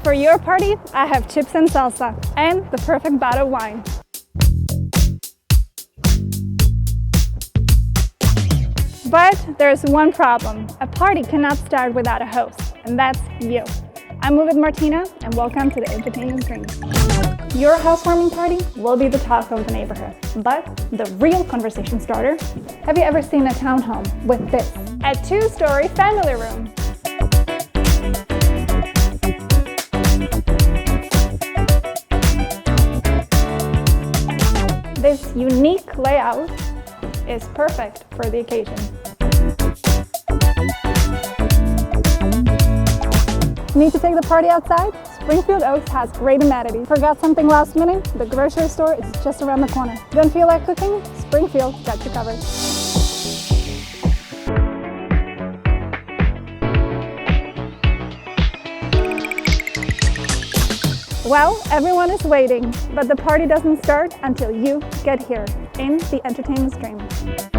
For your party, I have chips and salsa and the perfect bottle of wine. But there's one problem. A party cannot start without a host, and that's you. I'm with Martina, and welcome to the Entertainment Dream. Your housewarming party will be the talk of the neighborhood, but the real conversation starter, have you ever seen a townhome with this? A 2-story family room. This unique layout is perfect for the occasion. Need to take the party outside? Springfield Oaks has great amenities. Forgot something last minute? The grocery store is just around the corner. Don't feel like cooking? Springfield got you covered. Well, everyone is waiting, but the party doesn't start until you get here in the Entertainment Dream.